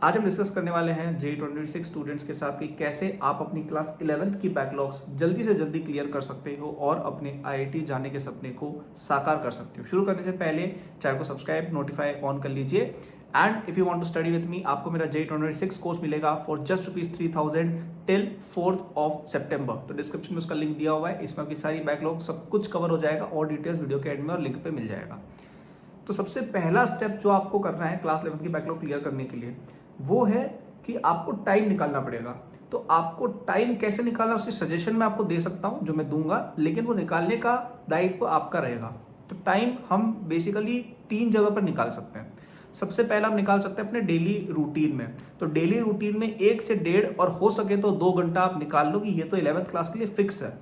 आज हम डिस्कस करने वाले हैं JEE 2026 स्टूडेंट्स के साथ कि कैसे आप अपनी क्लास 11th की बैकलॉग्स जल्दी से जल्दी क्लियर कर सकते हो और अपने IIT जाने के सपने को साकार कर सकते हो। शुरू करने से पहले चैनल को सब्सक्राइब नोटिफाई ऑन कर लीजिए। And if you want to study with me, आपको मेरा JEE 2026 कोर्स मिलेगा for just ₹3,000 till 4th September। तो डिस्क्रिप्शन में उसका लिंक दिया हुआ है, इसमें आपकी सारी बैकलॉग सब कुछ कवर हो जाएगा और डिटेल्स वीडियो के एंड में और लिंक पे मिल जाएगा। तो सबसे पहला स्टेप जो आपको करना है क्लास 11 की बैकलॉग क्लियर करने के लिए, वो है कि आपको टाइम निकालना पड़ेगा। तो आपको टाइम कैसे निकालना, उसकी सजेशन मैं आपको दे सकता हूं जो मैं दूंगा, लेकिन वो निकालने का दायित्व आपका रहेगा। तो टाइम हम बेसिकली 3 जगह पर निकाल सकते हैं। सबसे पहला हम निकाल सकते हैं अपने डेली रूटीन में। तो डेली रूटीन में 1 से 1.5 और हो सके तो 2 घंटा आप निकाल लो कि ये तो 11th क्लास के लिए फिक्स है।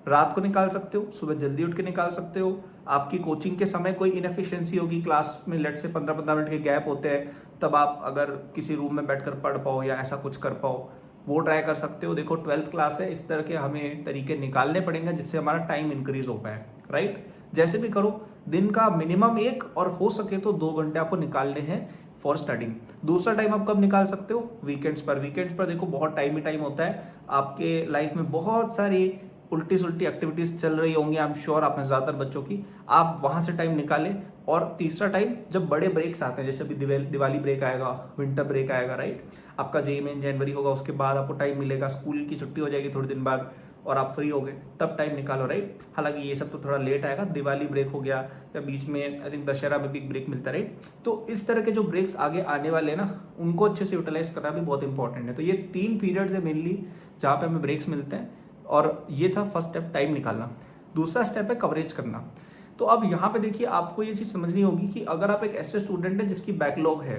रात को निकाल सकते हो, सुबह जल्दी उठ के निकाल सकते हो। आपकी कोचिंग के समय कोई इनएफिशिएंसी होगी, क्लास में लेट से 15-15 मिनट के गैप होते हैं, तब आप अगर किसी रूम में बैठकर पढ़ पाओ या ऐसा कुछ कर पाओ, वो ट्राई कर सकते हो। देखो 12th क्लास है, इस तरह के हमें तरीके निकालने पड़ेंगे जिससे हमारा टाइम इंक्रीज हो पाए, राइट। जैसे भी करो, दिन का मिनिमम 1 और हो सके तो 2 घंटे आपको निकालने हैं फॉर स्टडिंग। दूसरा टाइम आप कब निकाल सकते हो? वीकेंड्स पर। वीकेंड्स पर देखो बहुत टाइम ही टाइम होता है, आपके लाइफ में बहुत सारी उल्टी सुल्टी एक्टिविटीज चल रही होंगी, आई एम श्योर आप में ज्यादातर बच्चों की, आप वहां से टाइम निकालें। और तीसरा टाइम जब बड़े ब्रेक्स आते हैं, जैसे अभी दिवाली ब्रेक आएगा, विंटर ब्रेक आएगा, राइट, आपका JEE मेन जनवरी होगा, उसके बाद आपको टाइम मिलेगा, स्कूल की छुट्टी हो जाएगी थोड़े दिन बाद और आप फ्री हो गए, तब टाइम निकालो, राइट। हालांकि ये सब तो थोड़ा लेट आएगा, दिवाली ब्रेक हो गया या बीच में आई थिंक दशहरा में भी ब्रेक मिलता है, राइट। तो इस तरह के जो ब्रेक्स आगे आने वाले हैं ना, उनको अच्छे से यूटिलाइज करना भी बहुत इंपॉर्टेंट है। तो ये 3 पीरियड्स है मेनली जहाँ पे हमें ब्रेक्स मिलते हैं, और ये था फर्स्ट स्टेप, टाइम निकालना। दूसरा स्टेप है कवरेज करना। तो अब यहाँ पे देखिए, आपको ये चीज समझनी होगी कि अगर आप एक ऐसे स्टूडेंट है जिसकी बैकलॉग है,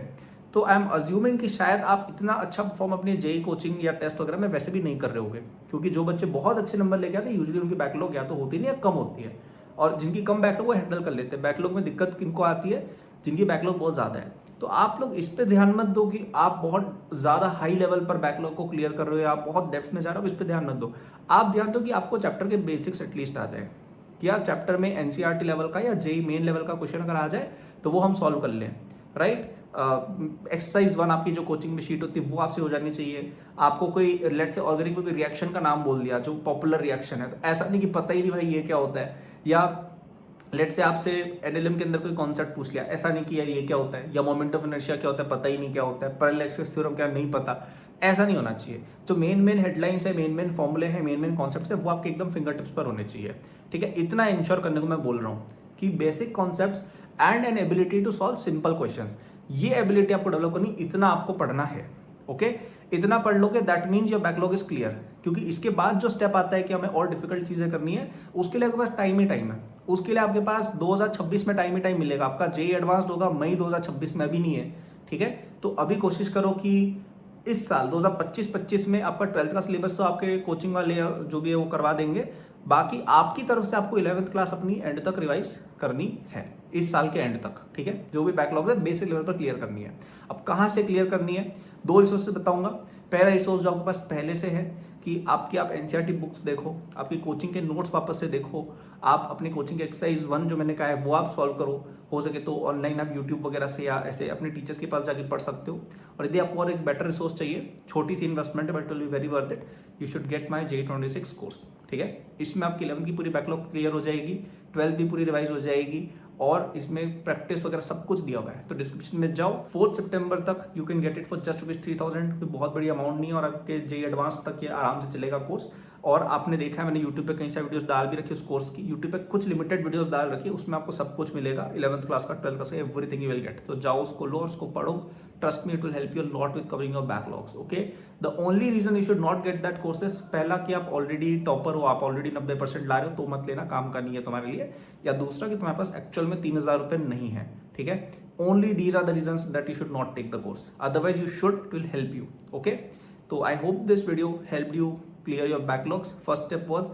तो आई एम अज्यूमिंग कि शायद आप इतना अच्छा परफॉर्म अपने JEE कोचिंग या टेस्ट वगैरह में वैसे भी नहीं कर रहे होगे, क्योंकि जो बच्चे बहुत अच्छे नंबर लेके आते हैं यूजुअली उनकी बैकलॉग या तो होती नहीं या कम होती है, और जिनकी कम बैकलॉग वो हैंडल कर लेते हैं। बैकलॉग में दिक्कत किनको आती है? जिनकी बैकलॉग बहुत ज्यादा है। तो आप लोग इस पे ध्यान मत दो कि आप बहुत ज्यादा हाई लेवल पर बैकलॉग को क्लियर कर रहे हो या आप बहुत डेप्थ में जा रहे हो, इस पे ध्यान मत दो। आप ध्यान दो कि आपको चैप्टर के बेसिक्स एटलीस्ट आ जाए, क्या चैप्टर में NCERT लेवल का या JEE मेन लेवल का क्वेश्चन अगर आ जाए तो वो हम सॉल्व कर लें, राइट। एक्सरसाइज 1 आपकी जो कोचिंग में शीट होती है वो आपसे हो जानी चाहिए। आपको कोई लेट से ऑर्गेनिक में कोई रिएक्शन का नाम बोल दिया जो पॉपुलर रिएक्शन है, तो ऐसा नहीं कि पता ही नहीं भाई ये क्या होता है, या लेट से आपसे NLM के अंदर कोई कॉन्सेप्ट पूछ लिया, ऐसा नहीं कि यार ये क्या होता है, या मोमेंट ऑफ इनर्शिया क्या होता है पता ही नहीं क्या होता है, पैरेलल एक्सिस थ्योरम क्या नहीं पता, ऐसा नहीं होना चाहिए। जो मेन हेडलाइंस है, मेन फॉर्मूले हैं, मेन कॉन्सेप्ट्स है, वो आपके एकदम फिंगर टिप्स पर होने चाहिए, ठीक है। इतना इंश्योर करने को मैं बोल रहा हूँ कि basic concepts and an ability to solve simple questions, ये एबिलिटी आपको डेवलप करनी, इतना आपको पढ़ना है, ओके। इतना पढ़ लोगे that means your backlog is clear. क्योंकि इसके बाद जो स्टेप आता है कि हमें और डिफिकल्ट चीजें करनी है, उसके लिए आपके पास टाइम ही टाइम है। उसके लिए आपके पास 2026 में टाइम ही टाइम मिलेगा। आपका JEE एडवांस्ड होगा मई 2026 में, अभी नहीं है, ठीक है। तो अभी कोशिश करो कि इस साल 2025 में आपका 12th का सिलेबस तो आपके कोचिंग वाले जो भी है वो करवा देंगे, बाकी आपकी तरफ से आपको 11th क्लास अपनी एंड तक रिवाइज करनी है, इस साल के एंड तक, ठीक है। जो भी बैकलॉग है बेसिक लेवल पर क्लियर करनी है। अब कहाँ से क्लियर करनी है? 2 रिसोर्सेज बताऊंगा। पहला रिसोर्स जो आपके पास पहले से है कि आपकी आप NCERT बुक्स देखो, आपकी कोचिंग के नोट्स वापस से देखो, आप अपनी कोचिंग के एक्सरसाइज 1 जो मैंने कहा है वो आप सॉल्व करो। हो सके तो ऑनलाइन आप यूट्यूब वगैरह से या ऐसे अपने टीचर्स के पास जाके पढ़ सकते हो। और यदि आपको और एक बेटर रिसोर्स चाहिए, छोटी सी इन्वेस्टमेंट है but will be very worth it, you should get my JEE 26 course, ठीक है। इसमें आपकी 11th की पूरी बैकलॉग क्लियर हो जाएगी, 12th भी पूरी रिवाइज हो जाएगी, और इसमें प्रैक्टिस वगैरह सब कुछ दिया हुआ है। तो डिस्क्रिप्शन में जाओ, 4th September तक you can get it for just ₹3,000। कोई बहुत बड़ी अमाउंट नहीं है, और आपके JEE एडवांस तक ये आराम से चलेगा कोर्स। और आपने देखा है मैंने यूट्यूब पे कई सारी वीडियोस डाल भी रखी उस कोर्स की, यूट्यूब पे कुछ लिमिटेड वीडियोस डाल रखी है, उसमें आपको सब कुछ मिलेगा, 11th क्लास का, 12th का, एवरीथिंग यू विल गेट। तो जाओ उसको लो और उसको पढ़ो, trust me it will help you lot with covering your backlogs, okay. The only reason you should not get that course is, पहला कि आप ऑलरेडी टॉपर हो, आप ऑलरेडी 90% ला रहे हो, तो मत लेना, काम का नहीं है तुम्हारे लिए। या दूसरा कि तुम्हारे पास एक्चुअल में 3,000 रुपए नहीं है, ठीक है। Only these are the reasons that you should not take the course, otherwise you should, it will help you, okay. तो I hope this video help you clear your backlogs. First step was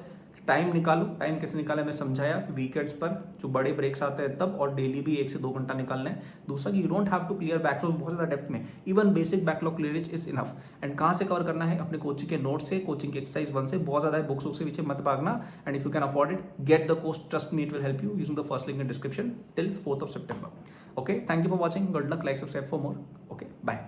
time निकालो। Time कैसे निकाले मैं समझाया, weekends पर जो बड़े breaks आते हैं तब, और डेली भी 1 से 2 घंटा निकालना है। दूसरा कि you don't have to clear backlog बहुत ज्यादा डेप्थ में, even basic backlog clearance is enough. And कहाँ से कवर करना है? अपने कोचिंग के नोट से, कोचिंग के एक्सरसाइज 1 से, बहुत ज्यादा बुक्स के पीछे मत भागना। And if you can afford it, get the course, trust me it will help you using the first link in description till 4th September. Okay, thank you for watching. Good luck, like, subscribe for more. Okay, bye.